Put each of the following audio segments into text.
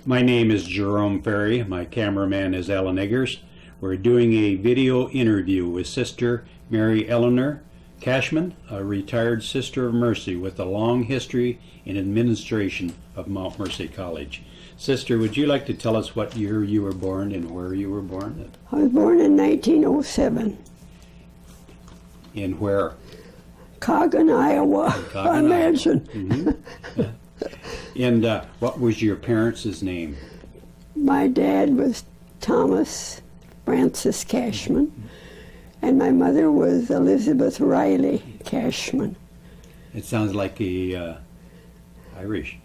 My name is Jerome Ferry. My cameraman is Alan Eggers. We're doing a video interview with Sister Mary Eleanor Cashman, a retired Sister of Mercy with a long history in administration of Mount Mercy College. Sister, would you like to tell us what year you were born and where you were born? I was born in 1907. In where? Coggan, Iowa, I imagine. Mm-hmm. And what was your parents' name? My dad was Thomas Francis Cashman, and my mother was Elizabeth Riley Cashman. It sounds like a Irish.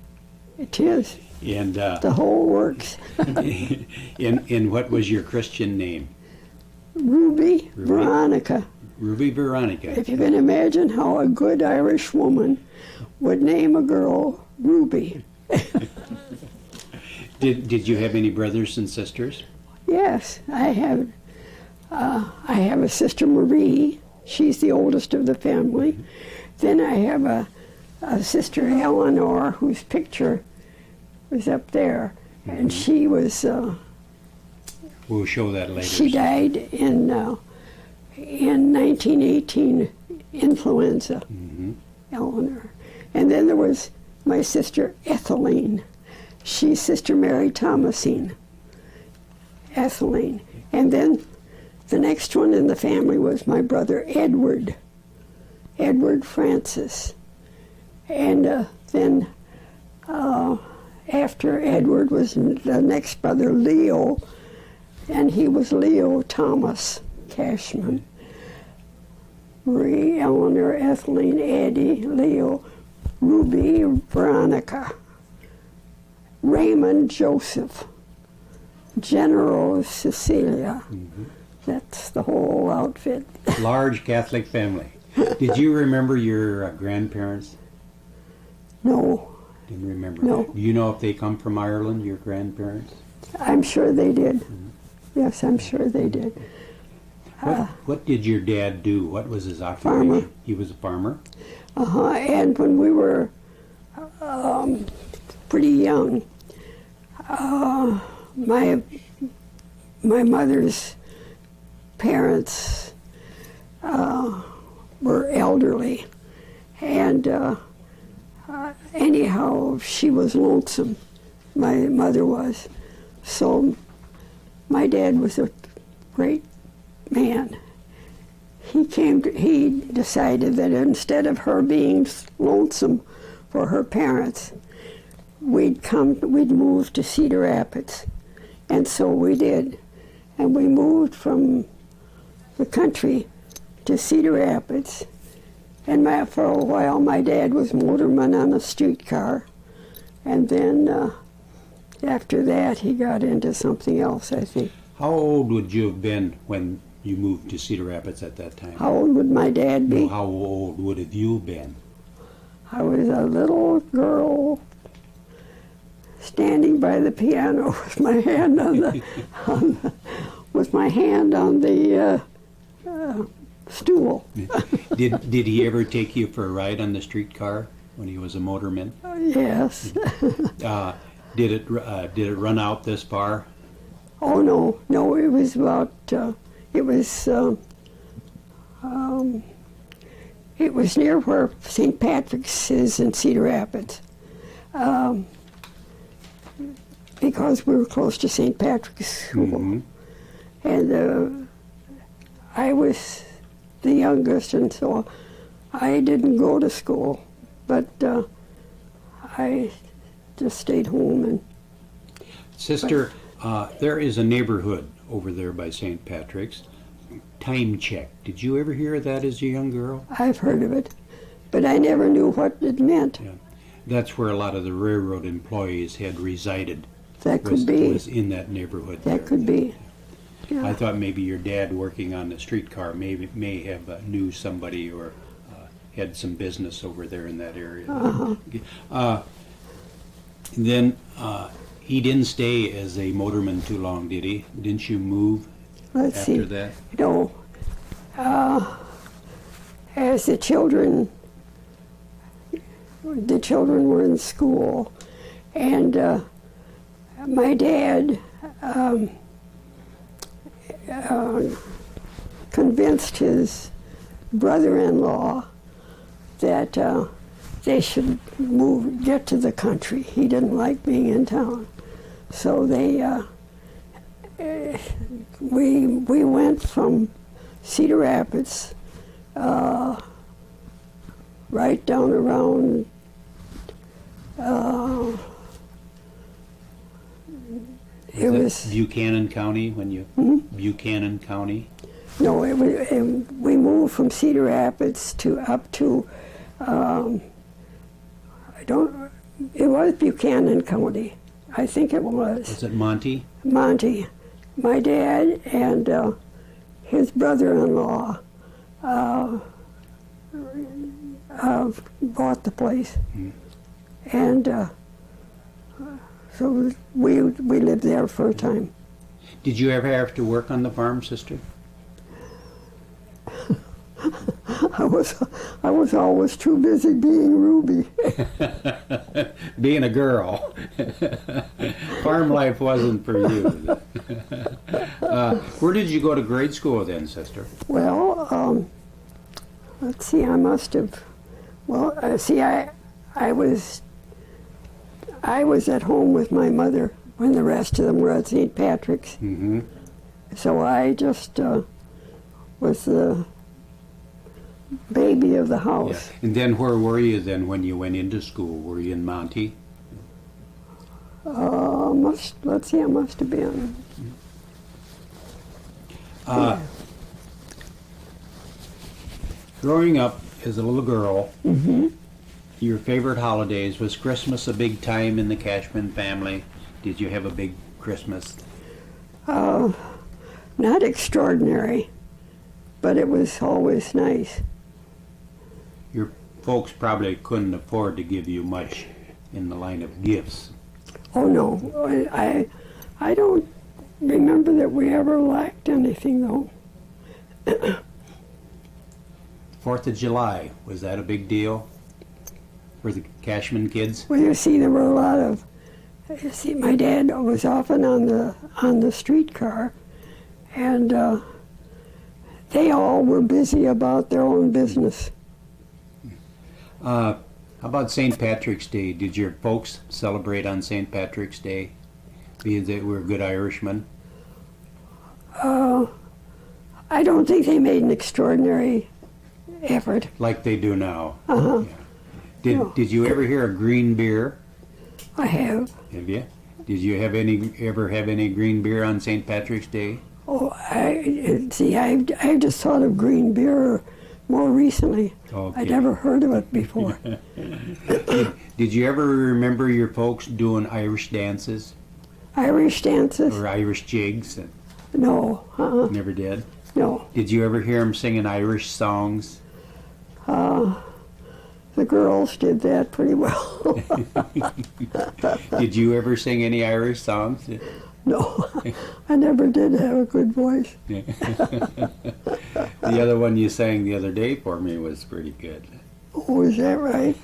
It is. And the whole works. and what was your Christian name? Ruby Veronica. Ruby Veronica. If you can imagine how a good Irish woman would name a girl Ruby. Did you have any brothers and sisters? Yes, I have a sister Marie. She's the oldest of the family. Then I have a sister Eleanor, whose picture was up there, and she was. We'll show that later. She died in 1918, influenza. Eleanor, and then there was my sister Etheline. She's Sister Mary Thomasine. Etheline. And then the next one in the family was my brother Edward Francis. And then after Edward was the next brother Leo, and he was Leo Thomas Cashman. Marie, Eleanor, Etheline, Eddie, Leo, Ruby, Veronica, Raymond, Joseph, General, Cecilia. That's the whole outfit. Large Catholic family. Did you remember your grandparents? No. Didn't remember? No. Do you know if they come from Ireland, your grandparents? I'm sure they did. Yes, I'm sure they did. What did your dad do? What was his occupation? Farmer. He was a farmer? And when we were pretty young, my mother's parents were elderly, and anyhow, she was lonesome. My mother was. So my dad was a great man. He decided that instead of her being lonesome for her parents, we'd move to Cedar Rapids. And so we did. And we moved from the country to Cedar Rapids. And for a while, my dad was motorman on a streetcar. And then after that, he got into something else, I think. How old would you have been when you moved to Cedar Rapids at that time? How old would my dad be? No, how old would have you been? I was a little girl standing by the piano with my hand on the stool. Did he ever take you for a ride on the streetcar when he was a motorman? Yes. Did it run out this far? Oh no! It was about. It was near where St. Patrick's is in Cedar Rapids, because we were close to St. Patrick's School, and I was the youngest, and so I didn't go to school, but I just stayed home and. Sister. There is a neighborhood over there by St. Patrick's, Time Check. Did you ever hear of that as a young girl? I've heard of it, but I never knew what it meant. Yeah. That's where a lot of the railroad employees had resided. That could be. Was in that neighborhood. That could be. Yeah. I thought maybe your dad working on the streetcar may have knew somebody or had some business over there in that area. Then he didn't stay as a motorman too long, did he? Didn't you move after that? No. As the children were in school, and my dad convinced his brother-in-law that they should get to the country. He didn't like being in town. So we went from Cedar Rapids right down around it was Buchanan County when you Buchanan County. No, we moved from Cedar Rapids to up to it was Buchanan County. I think it was. Was it Monty? Monty. My dad and his brother-in-law bought the place. And so we lived there for a time. Did you ever have to work on the farm, sister? I was always too busy being Ruby. Being a girl. Farm life wasn't for you. Where did you go to grade school then, sister? Well, let's see, I must have, well, see, I was at home with my mother when the rest of them were at St. Patrick's. Mm-hmm. So I just was the baby of the house. Yeah. And then where were you then when you went into school? Were you in Monty? Let's see, I must have been. Growing up as a little girl, your favorite holidays, was Christmas a big time in the Cashman family? Did you have a big Christmas? Not extraordinary, but it was always nice. Your folks probably couldn't afford to give you much in the line of gifts. Oh no, I don't remember that we ever lacked anything though. 4th of July, was that a big deal for the Cashman kids? Well, you see, there were a lot of. You see, my dad was often on the streetcar, and they all were busy about their own business. How about St. Patrick's Day? Did your folks celebrate on St. Patrick's Day, being they were good Irishmen? I don't think they made an extraordinary effort. Like they do now. Uh-huh. Yeah. No. Did you ever hear of green beer? I have. Have you? Did you ever have any green beer on St. Patrick's Day? Oh, I just thought of green beer more recently. Okay. I'd never heard of it before. Did you ever remember your folks doing Irish dances Irish dances? or Irish jigs? No. Never did. No. Did you ever hear them singing Irish songs? The girls did that pretty well. Did you ever sing any Irish songs? No, I never did have a good voice. The other one you sang the other day for me was pretty good. Oh, is that right?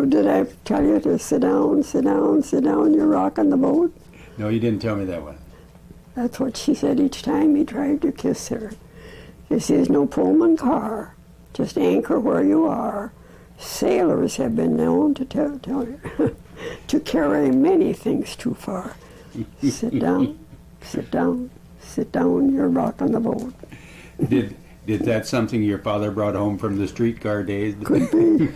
Did I tell you to sit down, sit down, sit down, you're rocking the boat? No, you didn't tell me that one. That's what she said each time he tried to kiss her. This is no Pullman car. Just anchor where you are. Sailors have been known to to carry many things too far. Sit down, sit down, sit down, you're rocking the boat. Did that something your father brought home from the streetcar days? Could be.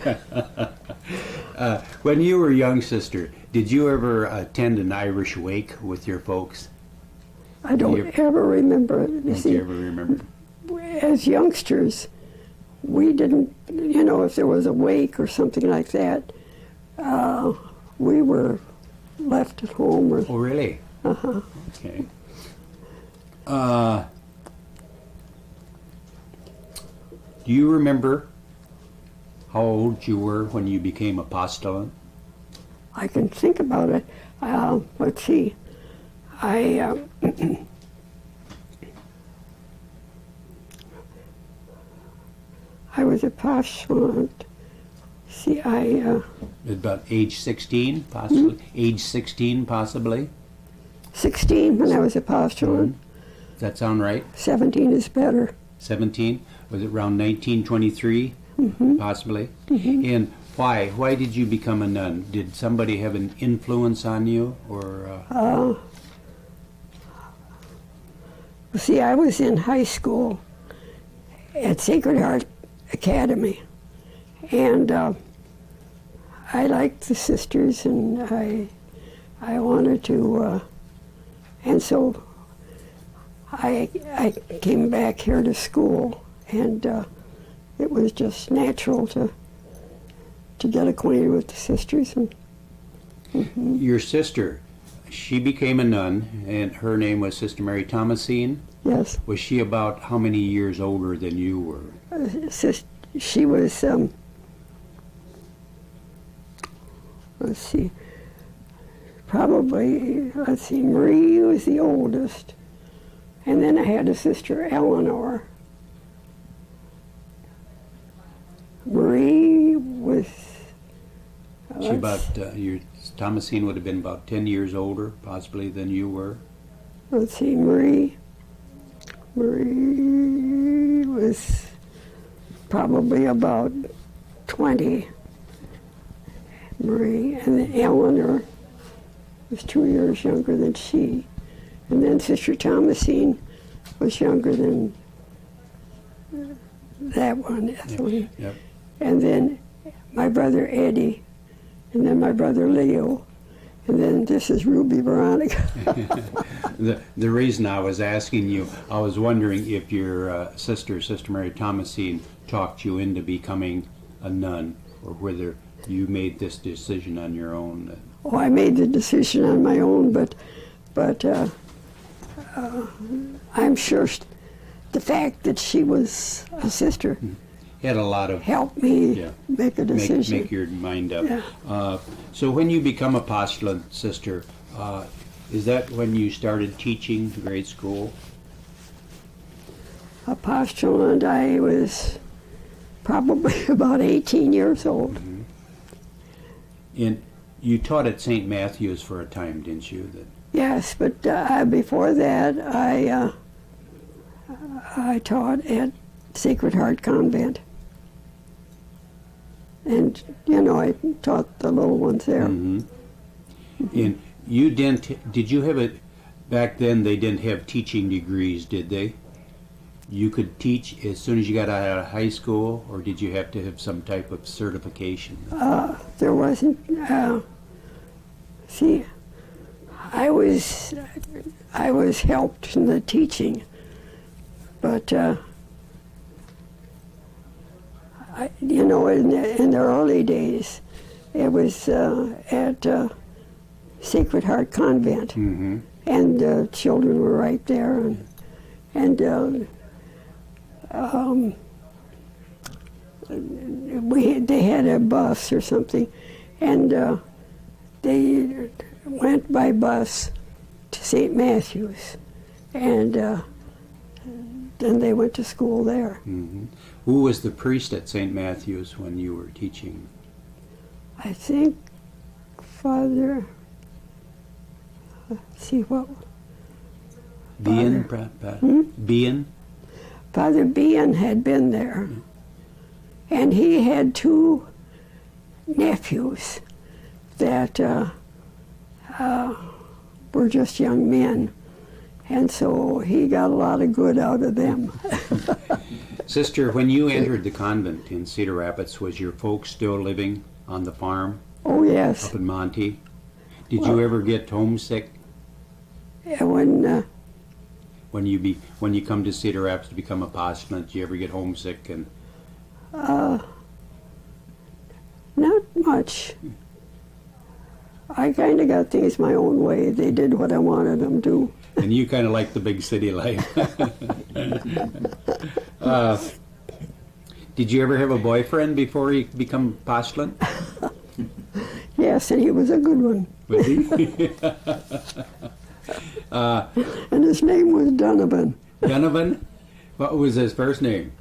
When you were a young sister, did you ever attend an Irish wake with your folks? I don't ever remember it. Don't you ever remember? As youngsters, we didn't, if there was a wake or something like that, we were left at home. Oh, really? Uh-huh. Okay. Do you remember how old you were when you became a postulant? I can think about it. Let's see. I was a postulant See, About age 16, possibly? Age 16, possibly? 16 when I was a postulant. Does that sound right? 17 is better. 17? Was it around 1923, possibly? And why? Why did you become a nun? Did somebody have an influence on you, or? See, I was in high school at Sacred Heart Academy, and I liked the sisters, and I wanted to, and so I came back here to school, and it was just natural to get acquainted with the sisters. And Your sister, she became a nun, and her name was Sister Mary Thomasine. yes, Was she about how many years older than you were? she was. Let's see. Probably, let's see. Marie was the oldest, and then I had a sister, Eleanor. Marie was. She your Thomasine would have been about 10 years older, possibly, than you were. Let's see, Marie was probably about 20. Marie, and then Eleanor was 2 years younger than she. And then Sister Thomasine was younger than that one, Ethel. Yep. And then my brother Eddie, and then my brother Leo, and then this is Ruby Veronica. The reason I was asking you, I was wondering if your Sister Mary Thomasine, talked you into becoming a nun, or whether you made this decision on your own. Oh, I made the decision on my own, but I'm sure the fact that she was a sister Had a lot of helped me make a decision. make your mind up. Yeah. So when you become a postulant, Sister, is that when you started teaching grade school? A postulant, I was probably about 18 years old. And you taught at St. Matthew's for a time, didn't you? Yes, but before that, I taught at Sacred Heart Convent. And, I taught the little ones there. And you did you have it, back then they didn't have teaching degrees, did they? You could teach as soon as you got out of high school, or did you have to have some type of certification? There wasn't, see, I was helped in the teaching, but in the early days, it was at Sacred Heart Convent, and the children were right there, and they had a bus or something, and they went by bus to St. Matthew's, and then they went to school there. Who was the priest at St. Matthew's when you were teaching? I think Father, let's see what. Bean? Bean? Father Bean had been there, and he had two nephews that were just young men, and so he got a lot of good out of them. Sister, when you entered the convent in Cedar Rapids, was your folks still living on the farm Oh yes. up in Monte? Did you ever get homesick Yeah, when when you come to Cedar Rapids to become a postulant? Did you ever get homesick? And not much. I kind of got things my own way. They did what I wanted them to. and you kind of like the big city life. Did you ever have a boyfriend before you become postulant? Yes, and he was a good one. Was he? And his name was Donovan. Donovan? What was his first name?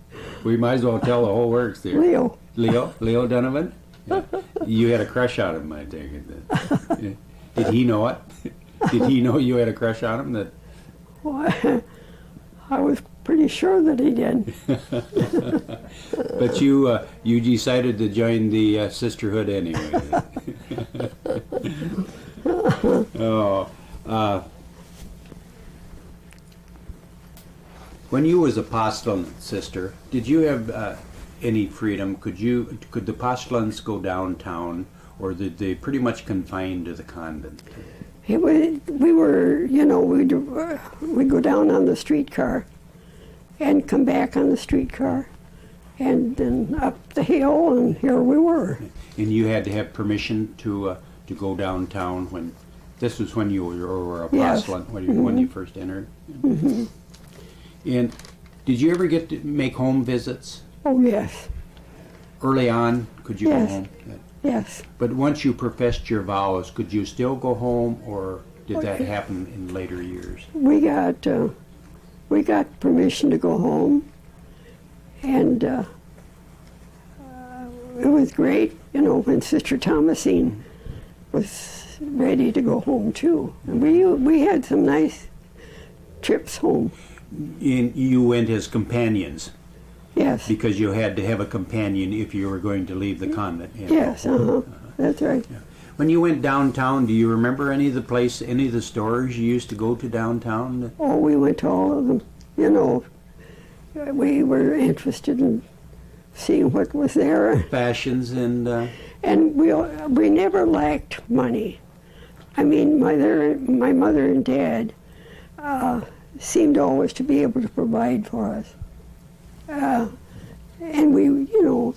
We might as well tell the whole works there. Leo. Leo Donovan? Yeah. You had a crush on him, I take it. Did he know it? Did he know you had a crush on him? That Well, I was pretty sure that he did. But you decided to join the sisterhood anyway. Oh, when you was a postulant, sister, did you have any freedom? Could the postulants go downtown, or did they pretty much confine to the convent? We were, we'd go down on the streetcar and come back on the streetcar and then up the hill, and here we were. And you had to have permission to go downtown when this was when you were a Yes. postulant, when you first entered. Mm-hmm. And did you ever get to make home visits? Oh, yes, Early on, could you Yes. go home? yes. But once you professed your vows, could you still go home, or did that happen in later years? We got permission to go home, and it was great, when Sister Thomasine was ready to go home too. And we had some nice trips home. And you went as companions Yes, because you had to have a companion if you were going to leave the convent. And yes, go home. that's right. When you went downtown, do you remember any of the stores you used to go to downtown? Oh, we went to all of them. We were interested in seeing what was there, Fashions and and we never lacked money. I mean, my mother and dad seemed always to be able to provide for us, and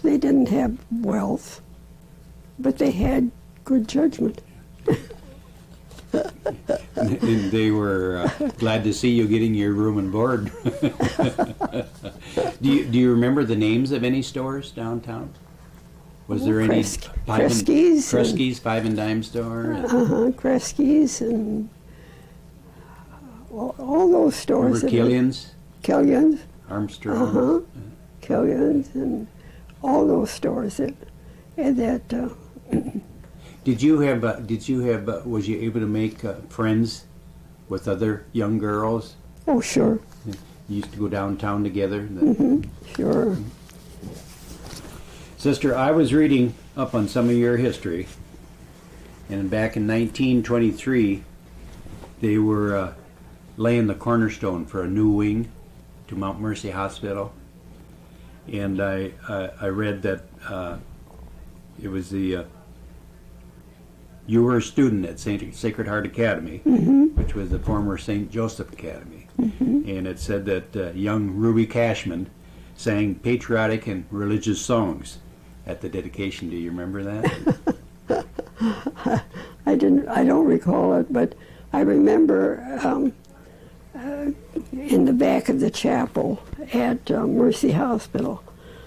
they didn't have wealth, but they had good judgment. and they were glad to see you getting your room and board. Do you remember the names of any stores downtown? Was there any Kresge's, 5 and dime store? Kresge's, and all those stores. Remember Killian's? Killian's, Armstrong? Killian's, and all those stores that. Did you have? Was you able to make friends with other young girls? Oh, sure. You used to go downtown together. Sure. Sister, I was reading up on some of your history, and back in 1923, they were laying the cornerstone for a new wing to Mount Mercy Hospital, and I read that it was the you were a student at Sacred Heart Academy, which was the former St. Joseph Academy, and it said that young Ruby Cashman sang patriotic and religious songs at the dedication. Do you remember that? I don't recall it, but I remember in the back of the chapel at Mercy Hospital.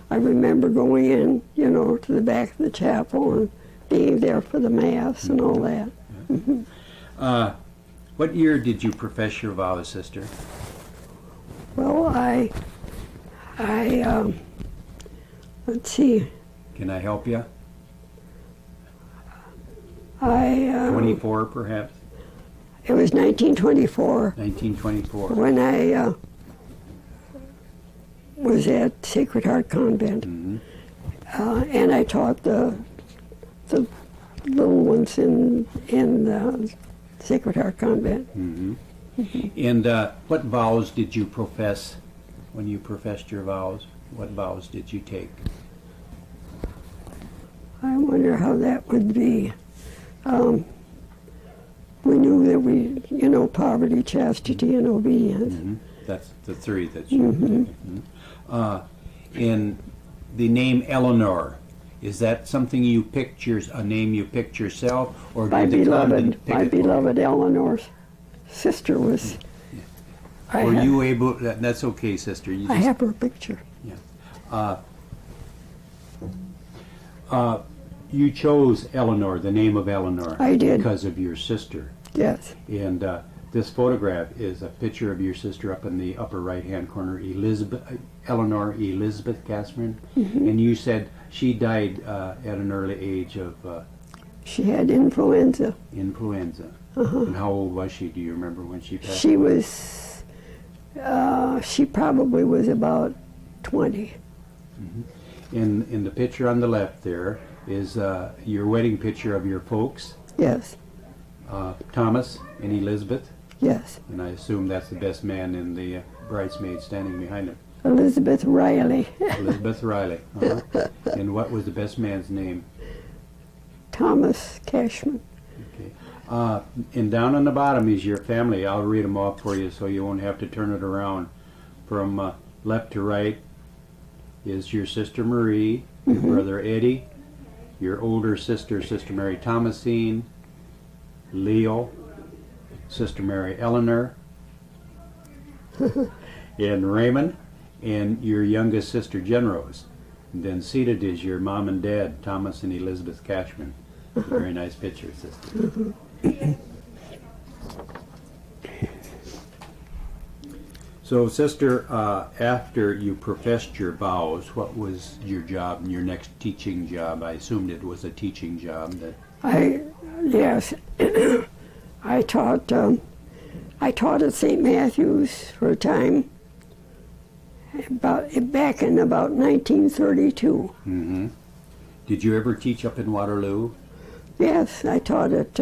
I remember going in, to the back of the chapel and being there for the Mass and all that. What year did you profess your vows, sister? Well, I let's see. Can I help you? 24, perhaps? It was 1924 1924. when I was at Sacred Heart Convent, and I taught the little ones in the Sacred Heart Convent. And what vows did you profess when you professed your vows? What vows did you take? I wonder how that would be. We knew that poverty, chastity, and obedience. That's the three that you. And the name Eleanor, is that something you picked a name you picked yourself, or My did the convent pick my it for you? beloved Eleanor's sister was. Were you able? That's okay, sister. You I have her picture. You chose Eleanor, the name of Eleanor. I did. Because of your sister. Yes. And this photograph is a picture of your sister up in the upper right-hand corner, Eleanor Elizabeth Cashman. And you said She died at an early age of She had influenza. influenza. Uh-huh. And how old was she? Do you remember when she passed? She was, she probably was about 20. In the picture on the left there is your wedding picture of your folks, Yes, Thomas and Elizabeth. yes. And I assume that's the best man in the bridesmaid standing behind him. Elizabeth Riley. Elizabeth Riley. Uh-huh. And what was the best man's name? Thomas Cashman. Okay. And down on the bottom is your family. I'll read them off for you so you won't have to turn it around. From left to right is your sister Marie, your brother Eddie, your older sister, Sister Mary Thomasine, Leo, Sister Mary Eleanor, and Raymond, and your youngest sister Jen Rose. And then seated is your mom and dad, Thomas and Elizabeth Cashman. Very nice picture, sister. So, sister, after you professed your vows, what was your job, your next teaching job? I assumed it was a teaching job. Yes, I taught at St. Matthew's for a time, back in about 1932. Mm-hmm. Did you ever teach up in Waterloo? Yes, I taught at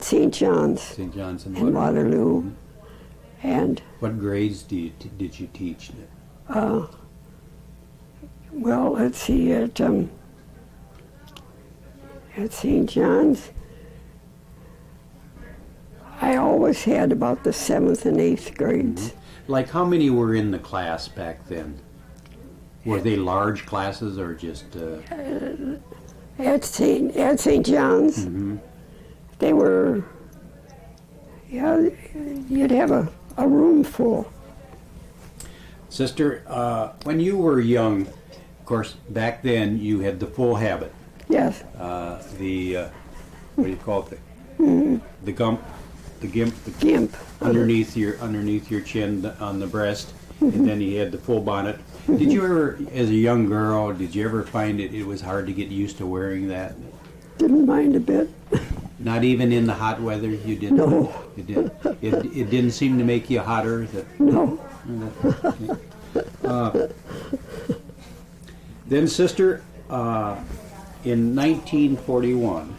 St. John's St. John's in in Waterloo. Mhm. And, What grades did you teach? well, let's see, at St. John's, I always had about the 7th and 8th grades. Like, how many were in the class back then? Were they large classes or just... At St. John's, they were, yeah, you'd have a room full. Sister, when you were young, of course, back then you had the full habit. Yes, What do you call it? The gimp, gimp. underneath your chin on the breast, and then you had the full bonnet. Did you ever, as a young girl, did you ever find it was hard to get used to wearing that? Didn't mind a bit. Not even in the hot weather, you didn't. No. You did. It didn't seem to make you hotter. No. Then, sister, in 1941,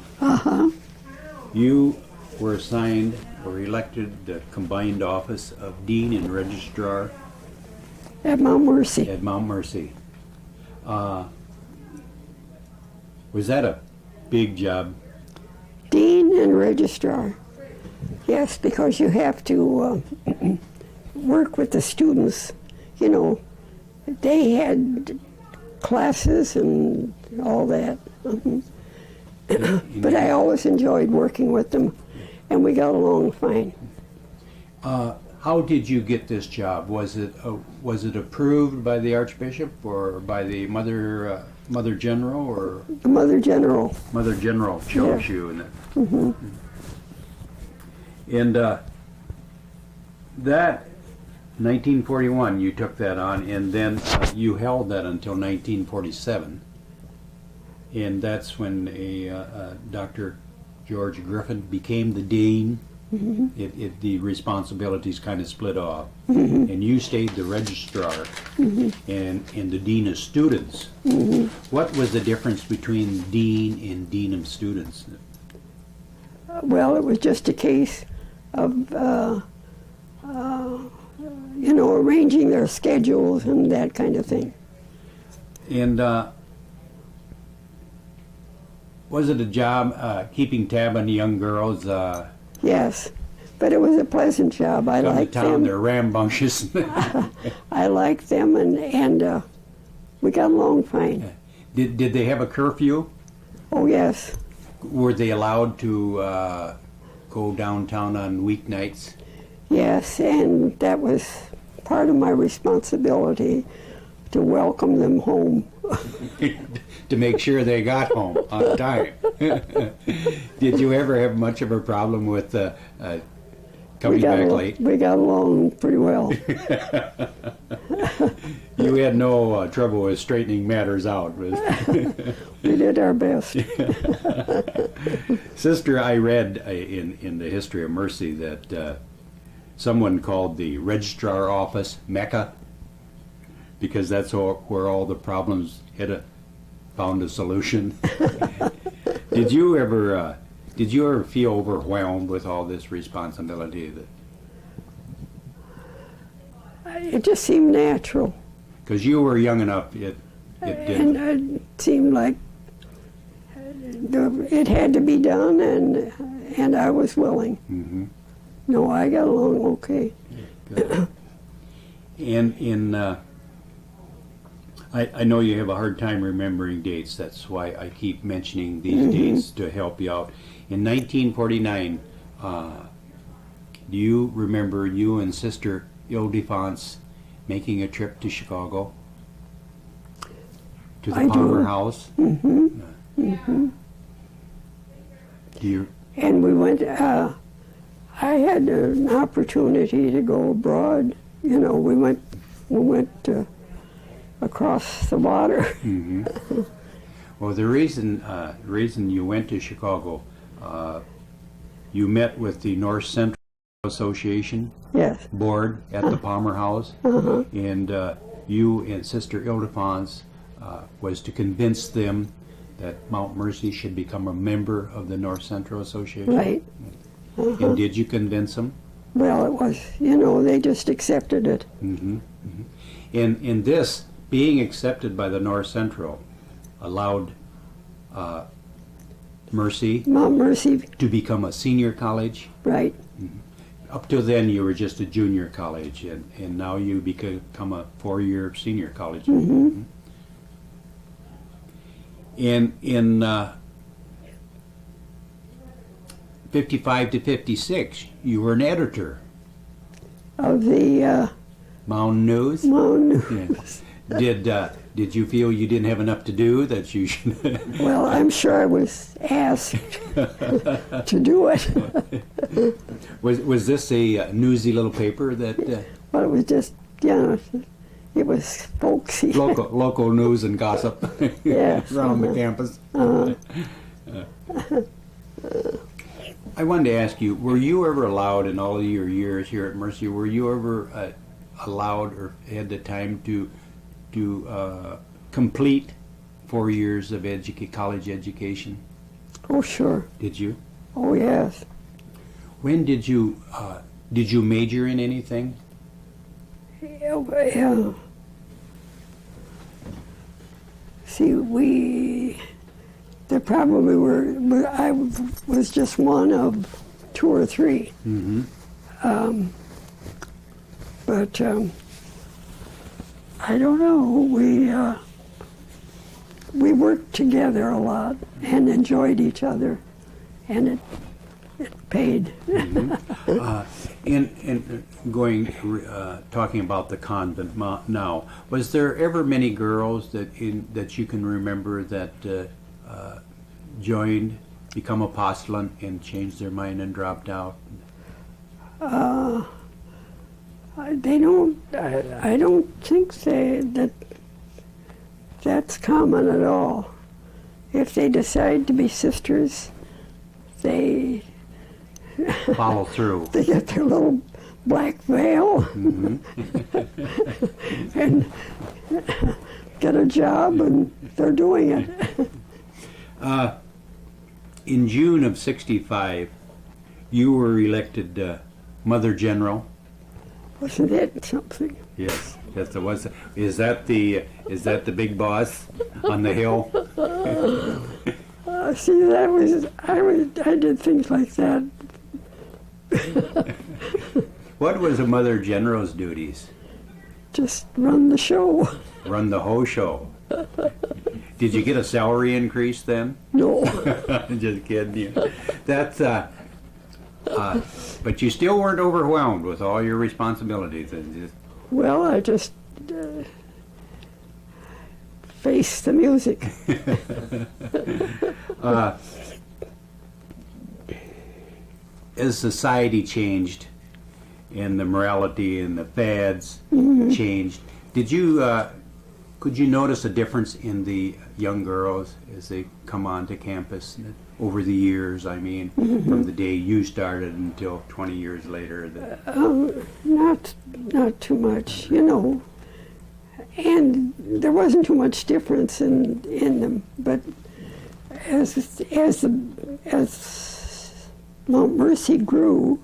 you were assigned or elected the combined office of Dean and Registrar At Mount Mercy. at Mount Mercy. Was that a big job? Dean and registrar. Yes, because you have to work with the students. You know, they had classes and all that. But I always enjoyed working with them, and we got along fine. How did you get this job? Was it approved by the Archbishop or by the Mother General, or The Mother General. Mother General chose you? And that 1941, you took that on, and then you held that until 1947, and that's when Dr. George Griffin became the dean. The responsibilities kind of split off, and you stayed the registrar and the dean of students. What was the difference between dean and dean of students? Well, it was just a case of, you know, arranging their schedules and that kind of thing. And was it a job keeping tab on the young girls? Yes, but it was a pleasant job. I Come to liked town, them. they're rambunctious. I liked them, and we got along fine. Did they have a curfew? Oh, yes. Were they allowed to go downtown on weeknights? Yes, and that was part of my responsibility to welcome them home. To make sure they got home on time. Did you ever have much of a problem with coming back late. We got along pretty well. You had no trouble with straightening matters out. We did our best. Sister, I read in the history of Mercy that someone called the registrar office Mecca because that's where all the problems found a solution. Did you ever feel overwhelmed with all this responsibility? It just seemed natural. Because you were young enough, it didn't. And it seemed like it had to be done, and I was willing. Mm-hmm. No, I got along okay. Good. And I know you have a hard time remembering dates. That's why I keep mentioning these dates to help you out. In 1949, do you remember you and Sister Ildefonse making a trip to Chicago? To the I Palmer do. House? Mm-hmm. Do you? And we went, I had an opportunity to go abroad. You know, we went across the water. Mm-hmm. Well, the reason you went to Chicago, you met with the North Central Association Yes. board at the Palmer House, and you and Sister Ildefonse was to convince them that Mount Mercy should become a member of the North Central Association. Right. And did you convince them? Well, it was, you know, they just accepted it. Mm-hmm. Mm-hmm. And this, being accepted by the North Central, allowed Mercy Mount Mercy, to become a senior college. right. Up till then, you were just a junior college, and now you become a 4-year senior college. Mm-hmm. And in 55 to 56, you were an editor. Of the Mountain News? Mountain News. Yeah. Did you feel you didn't have enough to do, that you should? Well, I'm sure I was asked to do it. Was this a newsy little paper that But it was just, you know, it was folksy. local news and gossip Yes, around the campus? I wanted to ask you, were you ever allowed in all of your years here at Mercy, were you ever allowed or had the time to complete 4 years of college education? Oh, sure. Did you? Oh, yes. When did you major in anything? Yeah. See, there probably were, I was just one of 2 or 3. Mm-hmm. But I don't know, we worked together a lot and enjoyed each other, and it paid. Mm-hmm. And talking about the convent now, was there ever many girls that you can remember that joined, become apostolant, and changed their mind and dropped out? They don't. I don't think that's common at all. If they decide to be sisters, they Follow through. They get their little black veil and get a job, and they're doing it. In June of '65, you were elected Mother General. Wasn't it something? Yes, yes, it was. Is that the big boss on the hill? See, I did things like that. What was a Mother General's duties? Just run the show. Run the whole show. Did you get a salary increase then? No. Just kidding you. That's but you still weren't overwhelmed with all your responsibilities. Well, I just faced the music. As society changed and the morality and the fads changed. Could you notice a difference in the young girls as they come onto campus over the years? I mean, from the day you started until 20 years later. Not too much, you know. And there wasn't too much difference in them, but as Mount Mercy grew,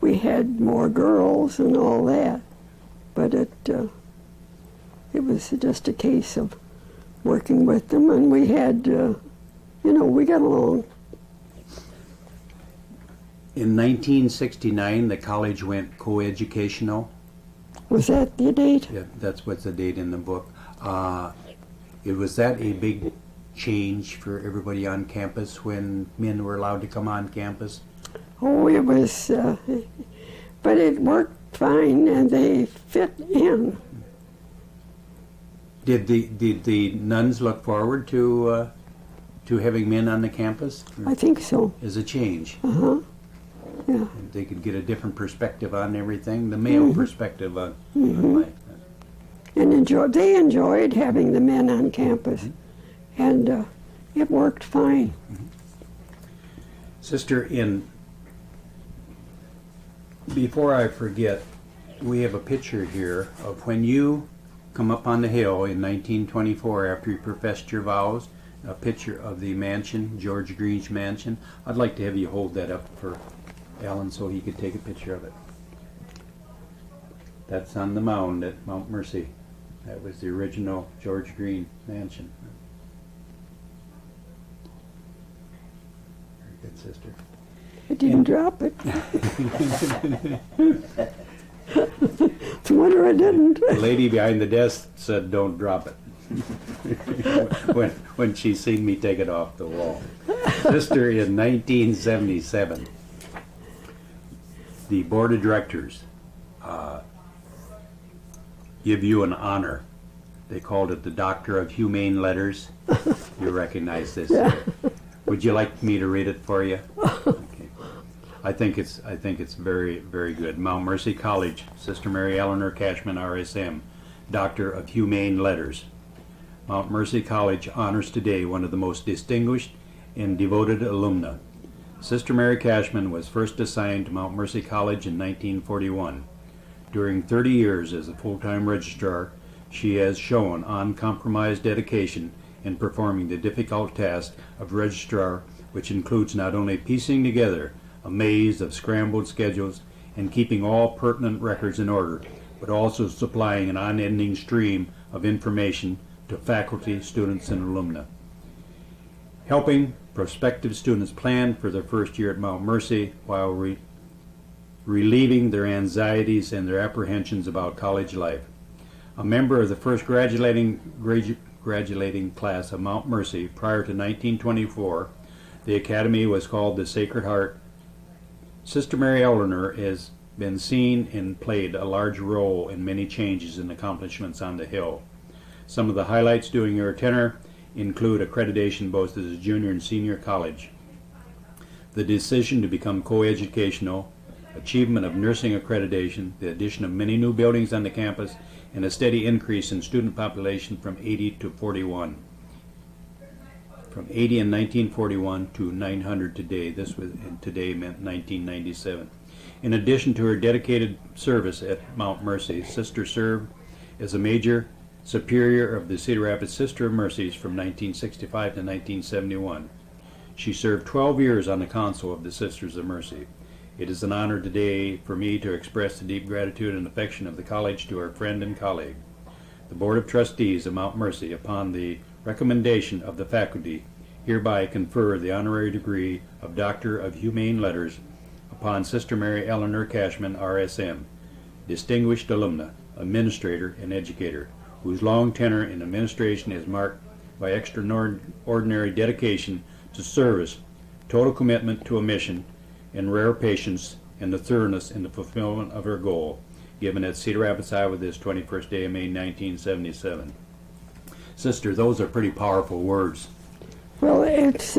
we had more girls and all that. But it was just a case of working with them, and we had, we got along. In 1969, the college went coeducational. Was that the date? Yeah, that's what's the date in the book. Was that a big change for everybody on campus when men were allowed to come on campus? Oh, it was, but it worked fine, and they fit in. Did the nuns look forward to having men on the campus? I think so. As a change? Yeah. They could get a different perspective on everything, the male perspective on life. And they enjoyed having the men on campus, and it worked fine. Sister, before I forget, we have a picture here of when you come up on the hill in 1924 after you professed your vows, a picture of the mansion, George Green's mansion. I'd like to have you hold that up for Alan so he could take a picture of it. That's on the mound at Mount Mercy. That was the original George Green mansion. Very good, sister. I didn't drop it. It's a wonder I didn't. The lady behind the desk said, "Don't drop it." when she seen me take it off the wall. Sister, in 1977, the board of directors give you an honor. They called it the Doctor of Humane Letters. You recognize this? Yeah. Would you like me to read it for you? Okay. I think it's very, very good. Mount Mercy College, Sister Mary Eleanor Cashman, RSM, Doctor of Humane Letters. Mount Mercy College honors today one of the most distinguished and devoted alumna. Sister Mary Cashman was first assigned to Mount Mercy College in 1941. During 30 years as a full-time registrar, she has shown uncompromised dedication in performing the difficult task of registrar, which includes not only piecing together a maze of scrambled schedules and keeping all pertinent records in order, but also supplying an unending stream of information to faculty, students, and alumni. Helping prospective students plan for their first year at Mount Mercy while relieving their anxieties and their apprehensions about college life. A member of the first graduating class of Mount Mercy prior to 1924, the academy was called the Sacred Heart. Sister Mary Eleanor has been seen and played a large role in many changes and accomplishments on the Hill. Some of the highlights during her tenure include accreditation both as a junior and senior college, the decision to become coeducational, achievement of nursing accreditation, the addition of many new buildings on the campus, and a steady increase in student population from 80 to 41. From 80 in 1941 to 900 today. Today meant 1997. In addition to her dedicated service at Mount Mercy, Sister served as a major superior of the Cedar Rapids Sister of Mercies from 1965 to 1971. She served 12 years on the Council of the Sisters of Mercy. It is an honor today for me to express the deep gratitude and affection of the college to our friend and colleague. The Board of Trustees of Mount Mercy, upon the recommendation of the faculty, hereby confer the honorary degree of Doctor of Humane Letters upon Sister Mary Eleanor Cashman, RSM, distinguished alumna, administrator, and educator, whose long tenure in administration is marked by extraordinary dedication to service, total commitment to a mission, and rare patience and the thoroughness in the fulfillment of her goal, given at Cedar Rapids, Iowa, this 21st day of May, 1977. Sister, those are pretty powerful words. Well, it's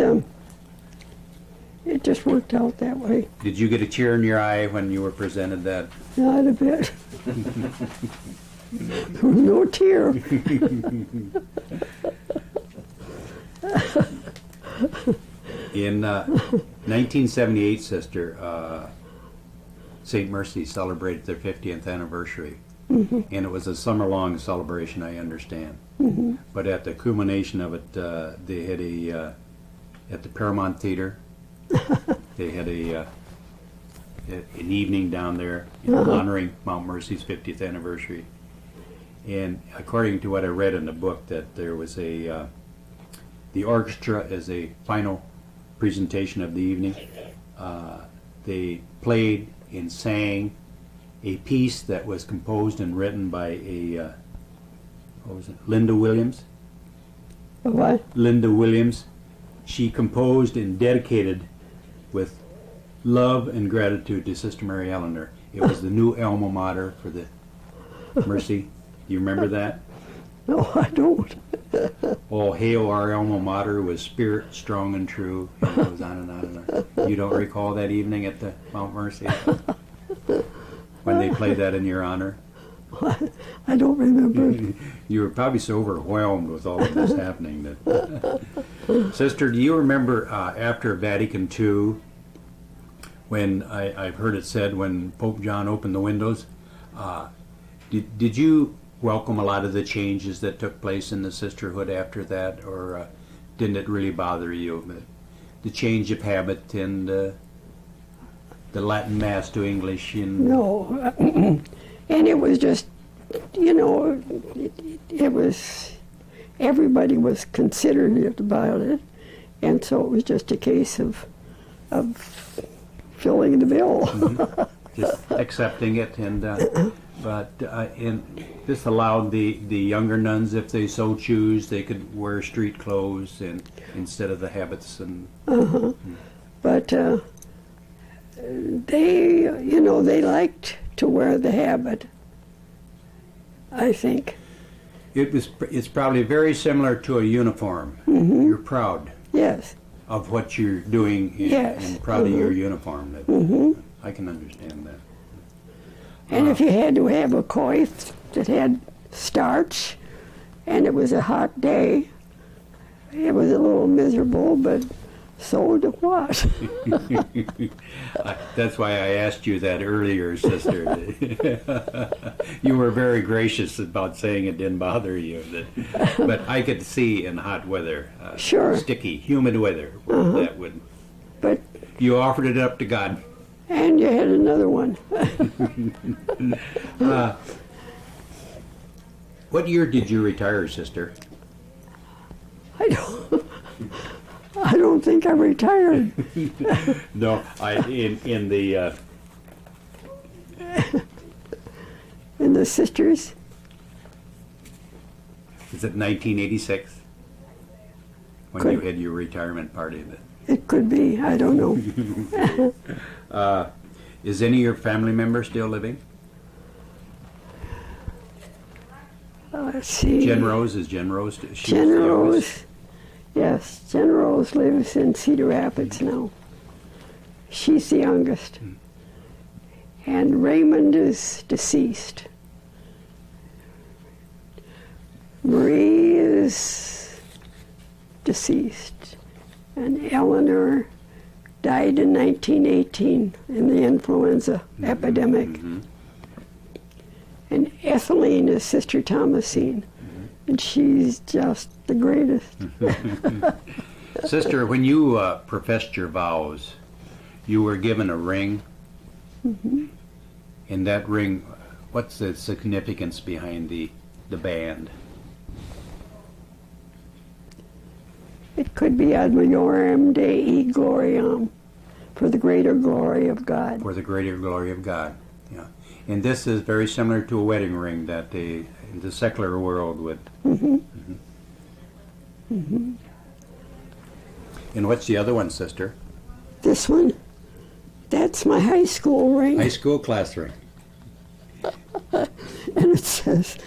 it just worked out that way. Did you get a tear in your eye when you were presented that? Not a bit. No tear. In 1978, Sister, St. Mercy celebrated their 50th anniversary. And it was a summer-long celebration, I understand. But at the culmination of it, they had at the Paramount Theater, they had an evening down there honoring Mount Mercy's 50th anniversary. And according to what I read in the book, that there was the orchestra as a final presentation of the evening. They played and sang a piece that was composed and written by Linda Williams. What? Linda Williams. She composed and dedicated with love and gratitude to Sister Mary Eleanor. It was the new alma mater for the Mercy. Do you remember that? No, I don't. Oh, hail our alma mater with spirit strong and true. And it goes on and on and on. You don't recall that evening at the Mount Mercy when they played that in your honor? I don't remember. You were probably so overwhelmed with all of this happening that. Sister, do you remember after Vatican II, when I've heard it said when Pope John opened the windows, did you welcome a lot of the changes that took place in the sisterhood after that, or didn't it really bother you? The change of habit and the Latin Mass to English? No. And it was just, it was, everybody was considerate about it, and so it was just a case of filling the bill. Just accepting it, and this allowed the younger nuns, if they so choose, they could wear street clothes and instead of the habits and. But they liked to wear the habit, I think. It's probably very similar to a uniform. You're proud. Yes. Of what you're doing and proud of your uniform. I can understand that. And if you had to have a coif that had starch and it was a hot day, it was a little miserable, but so what? That's why I asked you that earlier, Sister. You were very gracious about saying it didn't bother you. But I could see in hot weather, sure, sticky, humid weather, that would. But you offered it up to God. And you had another one. What year did you retire, Sister? I don't think I retired. No, in the in the sisters. Is it 1986 when you had your retirement party? It could be. I don't know. Is any of your family members still living? Let's see. Jen Rose, is Jen Rose? Jen Rose. Yes, Jen Rose lives in Cedar Rapids now. She's the youngest. And Raymond is deceased. Marie is deceased. And Eleanor died in 1918 in the influenza epidemic. And Ethelene is Sister Thomasine. And she's just the greatest. Sister, when you professed your vows, you were given a ring. And that ring, what's the significance behind the band? It could be ad majorem Dei gloriam, for the greater glory of God. For the greater glory of God, yeah. And this is very similar to a wedding ring that in the secular world would. And what's the other one, Sister? This one, that's my high school ring. High school class ring. And it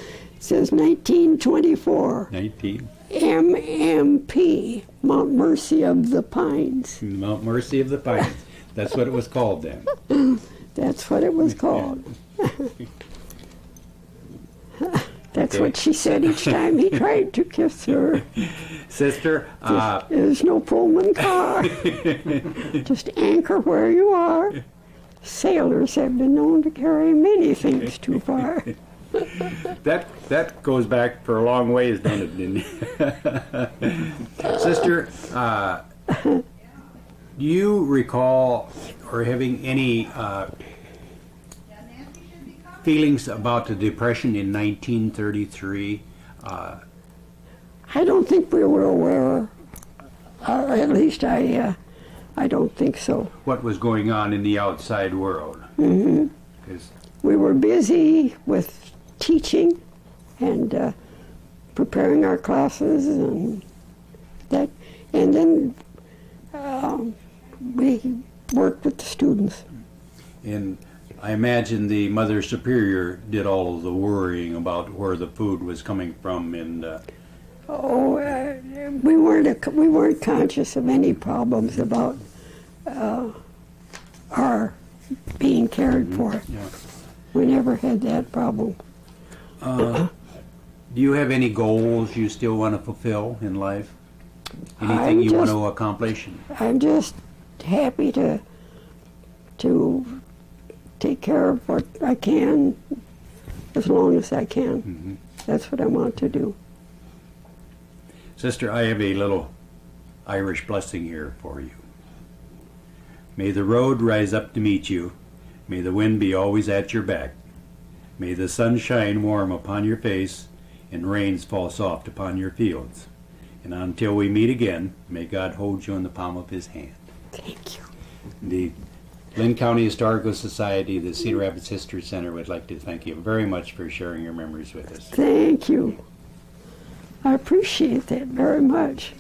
says 1924. 19. MMP, Mount Mercy of the Pines. Mount Mercy of the Pines. That's what it was called then. That's what it was called. That's what she said each time he tried to kiss her. Sister, There's no Pullman car. Just anchor where you are. Sailors have been known to carry many things too far. that goes back for a long ways, doesn't it? Sister, do you recall or having any feelings about the Depression in 1933? I don't think we were aware, or at least I don't think so. What was going on in the outside world? Mm-hmm. 'Cause We were busy with teaching and preparing our classes and that, and then we worked with the students. And I imagine the Mother Superior did all of the worrying about where the food was coming from, and We weren't conscious of any problems about our being cared for. yeah. We never had that problem. Do you have any goals you still want to fulfill in life? Anything you want to accomplish? I'm just happy to take care of what I can as long as I can. Mm-hmm. That's what I want to do. Sister, I have a little Irish blessing here for you. May the road rise up to meet you. May the wind be always at your back. May the sun shine warm upon your face and rains fall soft upon your fields. And until we meet again, may God hold you in the palm of his hand. Thank you. The Linn County Historical Society, the Cedar Rapids History Center would like to thank you very much for sharing your memories with us. Thank you. I appreciate that very much.